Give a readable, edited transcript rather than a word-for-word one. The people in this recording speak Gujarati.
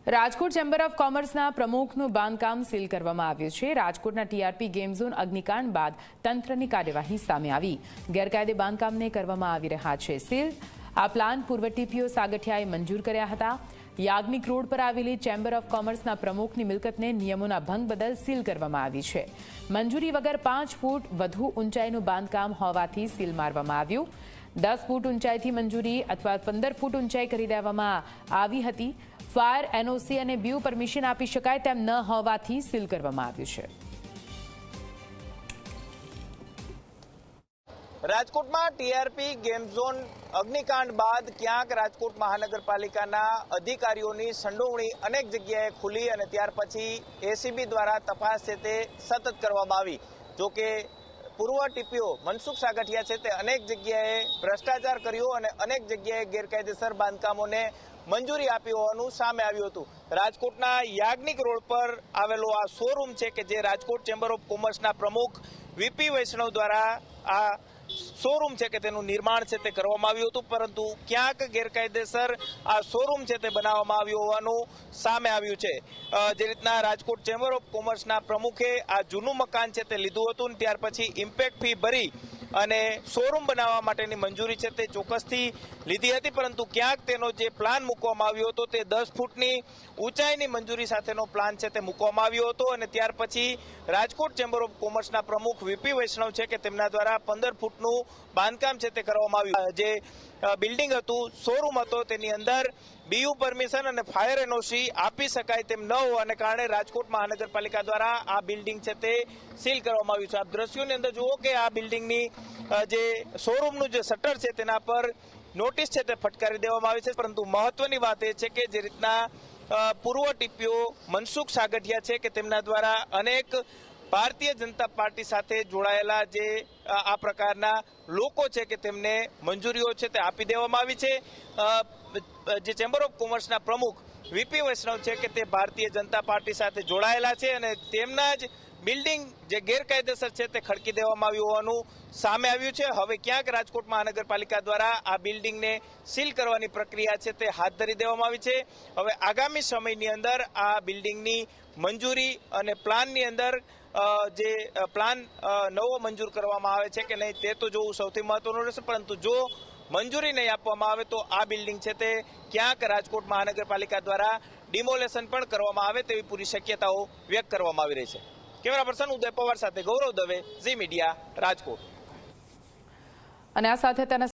રાજકોટ ચેમ્બર ઓફ કોમર્સના પ્રમુખનું બાંધકામ સીલ કરવામાં આવ્યું છે। રાજકોટના ટીઆરપી ગેમ ઝોન અગ્નિકાંડ બાદ તંત્રની કાર્યવાહી સામે આવી। ગેરકાયદે બાંધકામને કરવામાં આવી રહ્યા છે સીલ। આ પ્લાન પૂર્વ ટીપીઓ સાગઠિયાએ મંજૂર કર્યા હતા। યાજ્ઞિક રોડ પર આવેલી ચેમ્બર ઓફ કોમર્સના પ્રમુખની મિલકતને નિયમોના ભંગ બદલ સીલ કરવામાં આવી છે। મંજૂરી વગર 5 ફૂટ વધુ ઊંચાઈનું બાંધકામ હોવાથી સીલ મારવામાં આવ્યું। 10 ફૂટ ઊંચાઈથી મંજૂરી અથવા 15 ફૂટ ઊંચાઈ કરી દેવામાં આવી હતી। ફાયર એનઓસી અને બીયુ પરમિશન આપી શકાય તેમ ન હોવાથી સીલ કરવામાં આવ્યું છે। રાજકોટમાં ટીઆરપી ગેમ ઝોન અગ્નિકાંડ બાદ ક્યાંક રાજકોટ મહાનગરપાલિકાના અધિકારીઓની સંડોવણી અનેક જગ્યાએ ખુલી અને ત્યાર પછી એસીબી દ્વારા તપાસ છે તે સતત કરવામાં આવી। જોકે પૂર્વ ટીપીઓ મનસુખ સાગઠિયા છે તે અનેક જગ્યાએ ભ્રષ્ટાચાર કર્યો અને અનેક જગ્યાએ ગેરકાયદેસર બાંધકામોને મંજૂરી આપી હોવાનું સામે આવ્યું હતું। રાજકોટના યાજ્ઞિક રોડ પર આવેલો આ શોરૂમ છે કે જે રાજકોટ ચેમ્બર ઓફ કોમર્સના પ્રમુખ વીપી વૈષ્ણવ દ્વારા આ શોરૂમ છે કે તેનું નિર્માણ છે તે કરવામાં આવ્યું હતું, પરંતુ ક્યાંક ગેરકાયદેસર આ શોરૂમ છે તે બનાવવામાં આવ્યું હોવાનું સામે આવ્યું છે। જે રીતના રાજકોટ ચેમ્બર ઓફ કોમર્સના પ્રમુખે આ જૂનું મકાન છે તે લીધું હતું ને ત્યાર પછી ઇમ્પેક્ટ ફી ભરી અને શોરૂમ બનાવવા માટેની મંજૂરી છે તે ચોક્કસથી લીધી હતી, પરંતુ ક્યાંક તેનો જે પ્લાન મૂકવામાં આવ્યો હતો તે 10 ફૂટની ઊંચાઈની મંજૂરી સાથેનો પ્લાન છે તે મૂકવામાં આવ્યો હતો અને ત્યાર પછી રાજકોટ ચેમ્બર ઓફ કોમર્સના પ્રમુખ વીપી વૈષ્ણવ છે કે તેમના દ્વારા 15 ફૂટનું બાંધકામ છે તે કરવામાં આવ્યું। જે બિલ્ડિંગ હતું, શોરૂમ હતો, તેની અંદર બીયુ પરમિશન અને ફાયર એનઓસી આપી શકાય તેમ ન હોવાને કારણે રાજકોટ મહાનગરપાલિકા દ્વારા આ બિલ્ડિંગ છે તે સીલ કરવામાં આવ્યું છે। આપ દ્રશ્યોની અંદર જુઓ કે આ બિલ્ડિંગની જે શોરૂમનું જે શટર છે તેના પર નોટિસ છે તે ફટકારી દેવામાં આવી છે, પરંતુ મહત્વની વાત એ છે કે જે રીતના પૂર્વ ટીપીઓ મનસુખ સાગઠિયા છે કે તેમના દ્વારા અનેક ભારતીય જનતા પાર્ટી સાથે જોડાયેલા જે આ પ્રકારના લોકો છે કે તેમને મંજૂરીઓ છે તે આપી દેવામાં આવી છે। જે ચેમ્બર ઓફ કોમર્સના પ્રમુખ વીપી વૈષ્ણવ છે કે તે ભારતીય જનતા પાર્ટી સાથે જોડાયેલા છે અને તેમના જ બિલ્ડિંગ જે ગેરકાયદેસર છે તે ખડકી દેવામાં આવ્યું હોવાનું સામે આવ્યું છે। હવે ક્યાંક રાજકોટ મહાનગરપાલિકા દ્વારા આ બિલ્ડિંગને સીલ કરવાની પ્રક્રિયા છે તે હાથ ધરી દેવામાં આવી છે। હવે આગામી સમયની અંદર આ બિલ્ડિંગની મંજૂરી અને પ્લાનની અંદર જે પ્લાન નવો મંજૂર કરવામાં આવે છે કે નહીં તે તો જોવું સૌથી મહત્વનું રહેશે, પરંતુ જો મંજૂરી નહીં આપવામાં આવે તો આ બિલ્ડિંગ છે તે ક્યાંક રાજકોટ મહાનગરપાલિકા દ્વારા ડિમોલેશન પણ કરવામાં આવે તેવી પૂરી શક્યતાઓ વ્યક્ત કરવામાં આવી રહી છે। કેમેરા પર્સન ઉદય પવાર સાથે ગૌરવ દવે, ઝી મીડિયા, રાજકોટ। અને આ સાથે તેના